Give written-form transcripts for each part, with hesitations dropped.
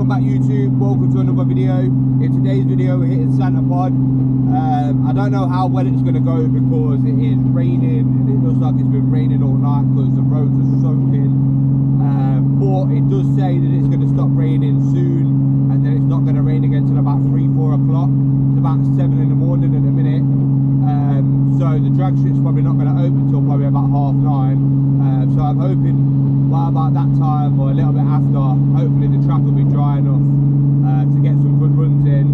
welcome back YouTube, welcome to another video. In today's video we're hitting Santa Pod. I don't know how well it's going to go because it is raining and it looks like it's been raining all night because the roads are soaking. But it does say that it's going to stop raining soon and then it's not going to rain again until about 3-4 o'clock. It's about 7 in the morning at the minute. So the drag strip's probably not going to open until probably about 9:30. So I'm hoping by about that time or a little bit after, hopefully the track will be dry enough to get some good runs in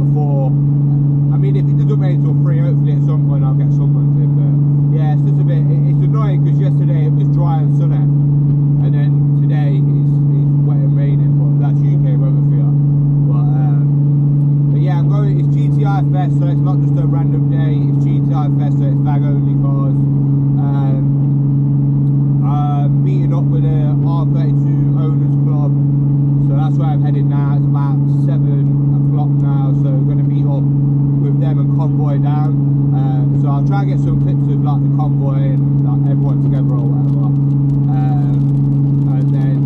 before. I mean, if it doesn't rain until 3, hopefully at some point I'll get some runs in. But yeah, it's just a bit, it's annoying because yesterday it was dry and sunny, and then today it's wet and raining. But that's UK weather for you. But yeah, I'm going. It's GTI Fest, so it's not just a random day. It's GTI Fest, so it's bag only cars. Meeting up with a R32 owners club, so that's where I'm headed now. It's about 7 o'clock now, so we're going to meet up with them and convoy down. So I'll try and get some clips of like the convoy and like everyone together or whatever, and then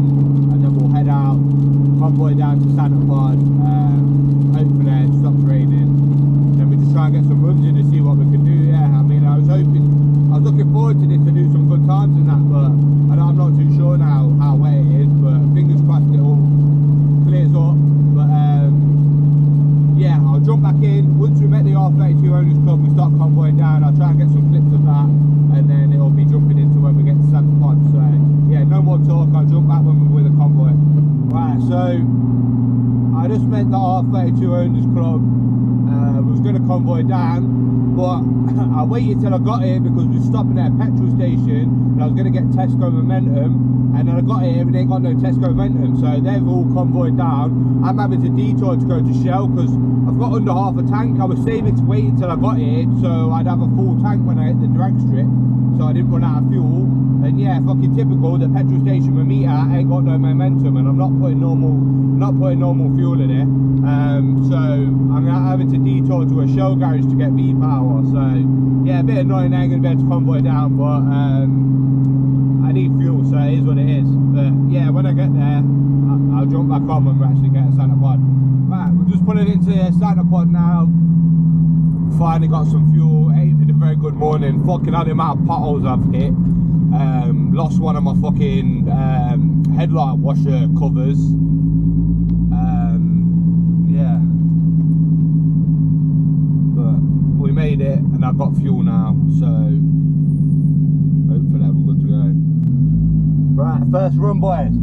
we'll head out, convoy down to Santa Pod. Hopefully it stops raining, then we just try and get some runs in to see what we can do. Yeah, I mean, I was looking forward to this to do some good times and that, but I'm not too sure now how wet it is, but fingers crossed it all clears up. But yeah, I'll jump back in. Once we met the R32 owners club, we start convoying down. I'll try and get some clips of that, and then it'll be jumping into when we get to Santa Pod. So yeah, no more talk, I'll jump back when we're with the convoy. Right, so I just met the R32 owners club. Was going to convoy down, but I waited till I got here because we were stopping at a petrol station and I was going to get Tesco Momentum, and then I got here and they ain't got no Tesco Momentum, so they've all convoyed down. I'm having to detour to go to Shell because I've got under half a tank. I was saving to wait until I got here so I'd have a full tank when I hit the drag strip, so I didn't run out of fuel. And yeah, fucking typical, the petrol station we meet at ain't got no momentum, and I'm not putting normal fuel in it. So I'm having to detour to a Shell garage to get V-Power. So yeah, a bit annoying. I ain't gonna be able to convoy down, but I need fuel, so it is what it is. But yeah, when I get there, I'll jump back on when we actually get to Santa Pod. Right, we're just pulling into Santa Pod now. Finally got some fuel. Ain't been a very good morning. Fucking hell, the amount of potholes I've hit. Lost one of my fucking headlight washer covers. Yeah, but we made it and I've got fuel now, so hopefully we're good to go. Right, first run, boys.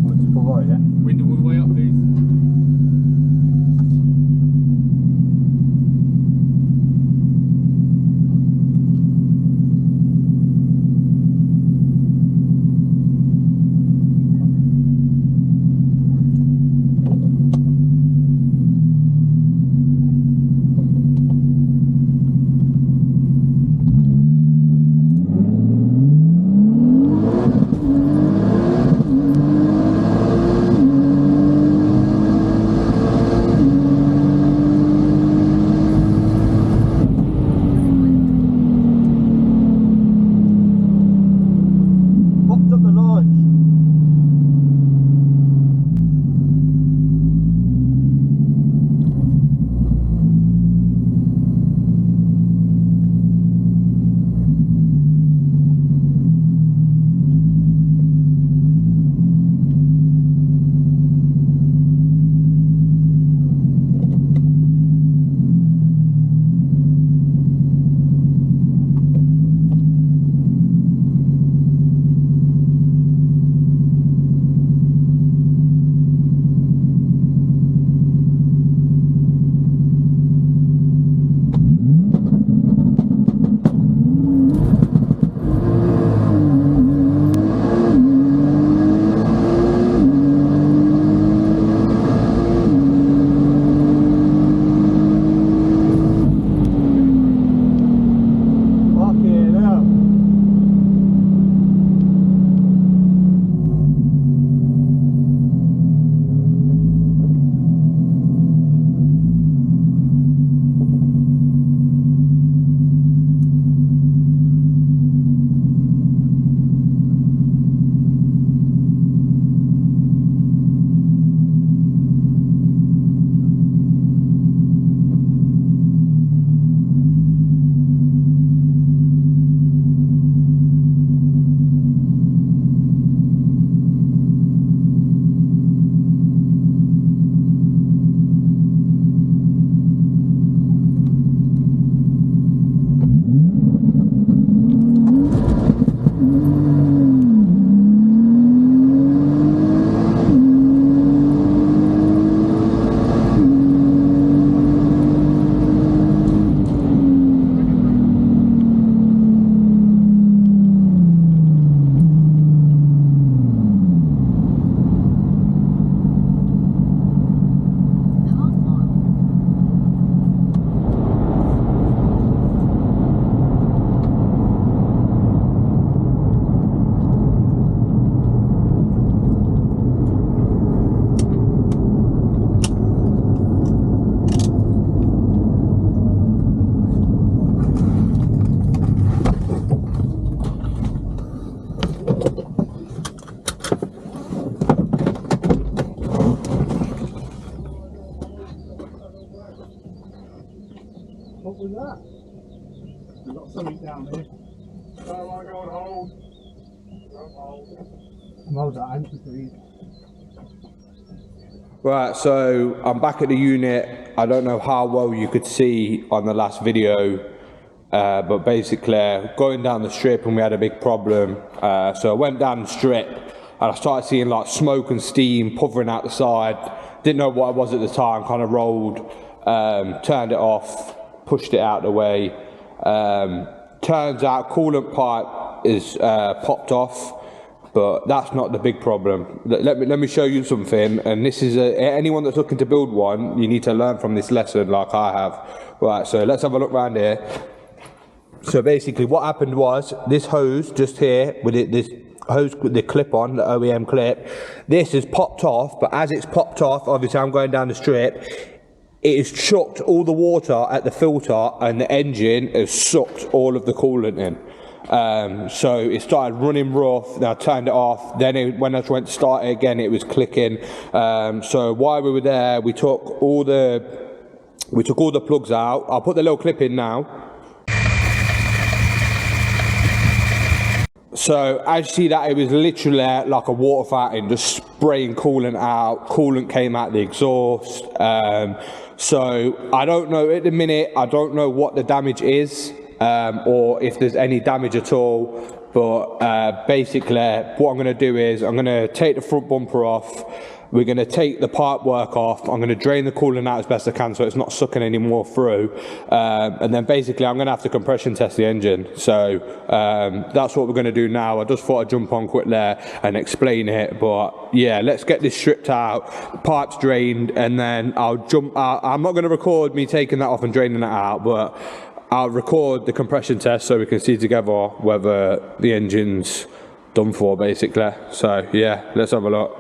What's the provide, yeah? Window all the way up, please. was that? We've got something down here. Don't want to go and hold. Don't hold. Hold that empty, please. Right, so I'm back at the unit. I don't know how well you could see on the last video, but basically going down the strip and we had a big problem. So I went down the strip and I started seeing like smoke and steam puffering out the side. Didn't know what it was at the time, kind of rolled, turned it off, pushed it out of the way. Turns out coolant pipe is popped off. But that's not the big problem. Let me show you something, and this is anyone that's looking to build one, you need to learn from this lesson like I have. Right, so let's have a look around here. So basically what happened was, this hose just here, with this hose with the clip on, the OEM clip, this has popped off, but as it's popped off, obviously I'm going down the strip, it has chucked all the water at the filter and the engine has sucked all of the coolant in. So it started running rough, then I turned it off, then when I went to start it again, it was clicking. So while we were there, we took all the plugs out. I'll put the little clip in now. So as you see that, it was literally like a water fountain, just spraying coolant out. Coolant came out the exhaust. So I don't know at the minute, I don't know what the damage is. Or if there's any damage at all, but basically what I'm going to do is I'm going to take the front bumper off, we're going to take the pipe work off, I'm going to drain the coolant out as best I can so it's not sucking any more through, and then basically I'm going to have to compression test the engine. So that's what we're going to do now. I just thought I'd jump on quick there and explain it, but yeah, let's get this stripped out, the pipe's drained, and then I'll jump out. I'm not going to record me taking that off and draining it out, but I'll record the compression test so we can see together whether the engine's done for, basically. So yeah, let's have a look.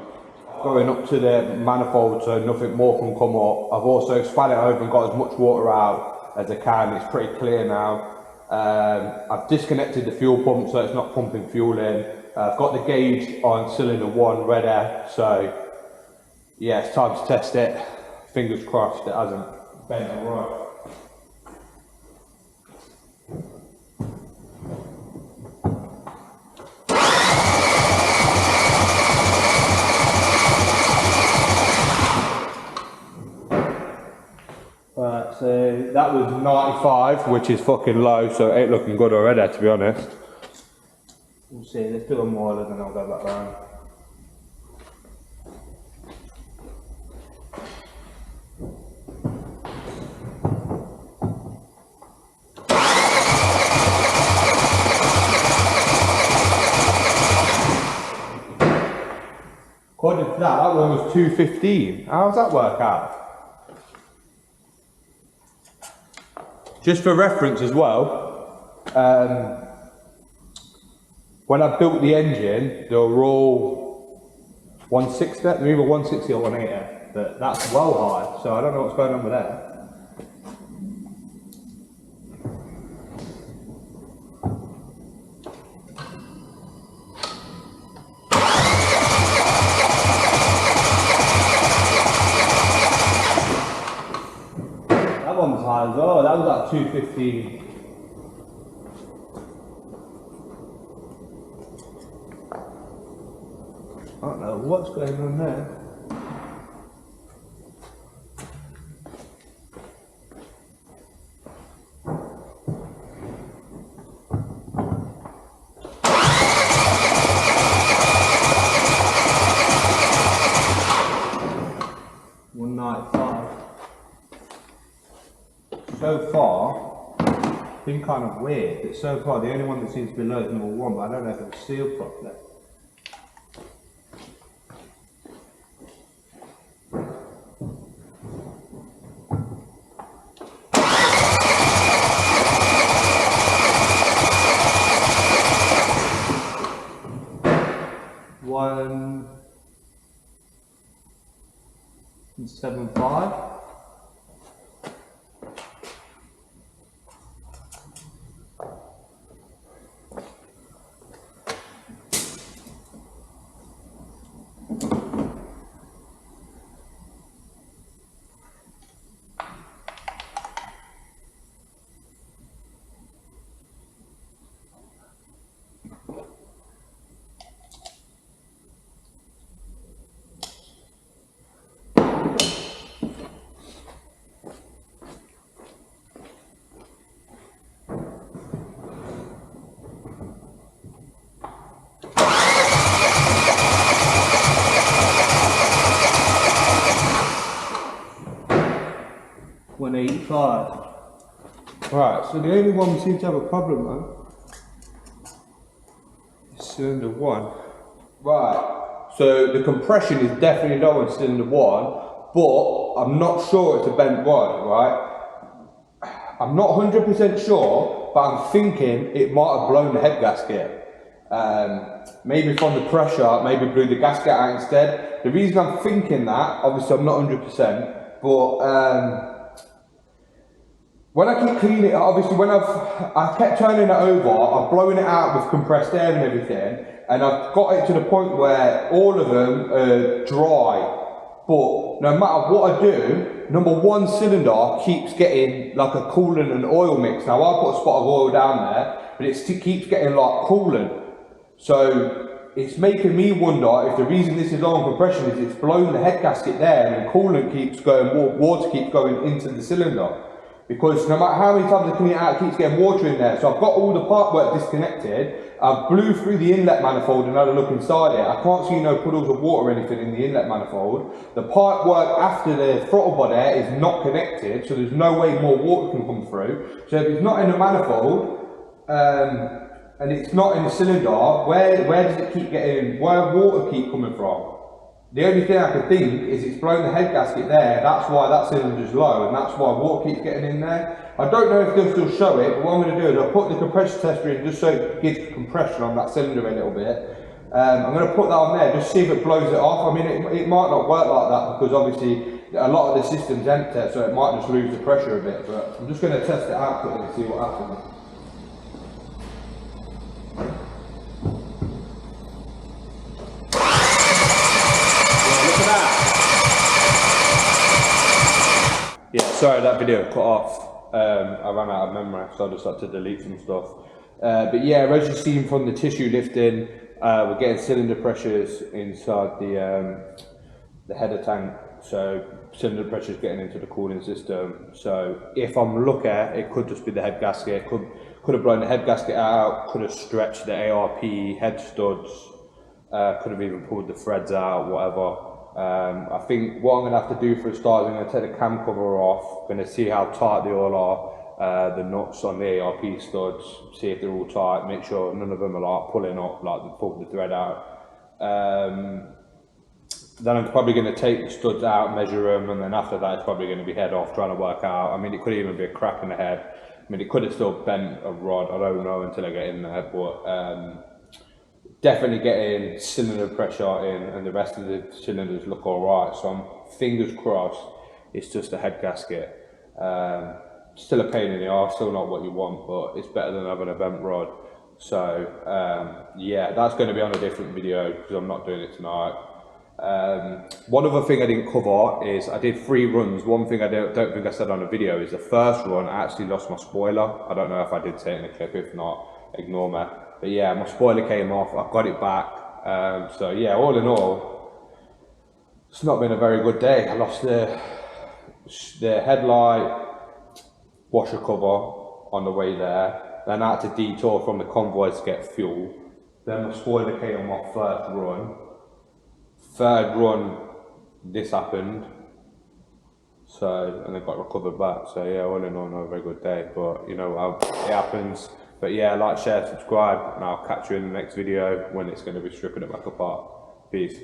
Going up to the manifold so nothing more can come up. I've also expanded it over and got as much water out as I can. It's pretty clear now. I've disconnected the fuel pump so it's not pumping fuel in. I've got the gauge on cylinder 1 ready. So yeah, it's time to test it. Fingers crossed it hasn't bent and right. Right, so that was 95, which is fucking low, so it ain't looking good already, to be honest. We'll see, let's do one more and then I'll go back round. According to that one was 215. How does that work out? Just for reference as well, when I built the engine, they were all 160, maybe 160 or 180, but that's well high, so I don't know what's going on with that. That one's high as well, that was like 215. I don't know what's going on there. So far, it's been kind of weird, but so far the only one that seems to be low is number 1, but I don't know if it's sealed properly. One 175. 185. Right, so the only one we seem to have a problem on is cylinder 1. Right, so the compression is definitely low on cylinder 1, but I'm not sure it's a bent rod, right? I'm not 100% sure, but I'm thinking it might have blown the head gasket. Maybe from the pressure, maybe blew the gasket out instead. The reason I'm thinking that, obviously I'm not 100%, but when I keep cleaning it, obviously when I kept turning it over, I've blown it out with compressed air and everything, and I've got it to the point where all of them are dry. But no matter what I do, number 1 cylinder keeps getting like a coolant and oil mix. Now I put a spot of oil down there, but it keeps getting like coolant. So it's making me wonder if the reason this is low on compression is it's blown the head gasket there and coolant keeps going, water keeps going into the cylinder. Because no matter how many times I clean it out, it keeps getting water in there. So I've got all the pipe work disconnected. I blew through the inlet manifold and had a look inside it. I can't see no puddles of water or anything in the inlet manifold. The pipe work after the throttle body is not connected, so there's no way more water can come through. So if it's not in the manifold, and it's not in the cylinder, where does it keep getting, where water keep coming from? The only thing I can think is it's blown the head gasket there, that's why that cylinder's low, and that's why water keeps getting in there. I don't know if they'll still show it, but what I'm going to do is I'll put the compressor tester in just so it gives compression on that cylinder a little bit. I'm going to put that on there, just see if it blows it off. I mean, it might not work like that because obviously a lot of the system's empty, so it might just lose the pressure a bit, but I'm just going to test it out quickly and see what happens. Yeah, sorry that video cut off. I ran out of memory, so I just had to delete some stuff. But yeah, as you've seen from the tissue lifting, we're getting cylinder pressures inside the header tank. So cylinder pressure is getting into the cooling system. So if I'm lucky, it could just be the head gasket. Could have blown the head gasket out. Could have stretched the ARP head studs. Could have even pulled the threads out. Whatever. I think what I'm going to have to do for a start is I'm going to take the cam cover off, going to see how tight they all are, the nuts on the ARP studs, see if they're all tight, make sure none of them are like pulling up, like they pulled the thread out. Then I'm probably going to take the studs out, measure them, and then after that it's probably going to be head off, trying to work out. I mean, it could even be a crack in the head. I mean, it could have still bent a rod, I don't know until I get in there, but definitely getting cylinder pressure in and the rest of the cylinders look alright, so I'm fingers crossed it's just a head gasket. Still a pain in the arse, still not what you want, but it's better than having a bent rod. So yeah, that's going to be on a different video because I'm not doing it tonight. One other thing I didn't cover is I did 3 runs. One thing I don't think I said on the video is the first run I actually lost my spoiler. I don't know if I did say it in the clip, if not, ignore me. But yeah, my spoiler came off, I've got it back. So yeah, all in all, it's not been a very good day. I lost the headlight washer cover on the way there. Then I had to detour from the convoy to get fuel. Then my spoiler came off first run. Third run, this happened. So, and I got recovered back. So yeah, all in all, not a very good day. But you know, it happens. But yeah, like, share, subscribe, and I'll catch you in the next video when it's going to be stripping it back apart. Peace.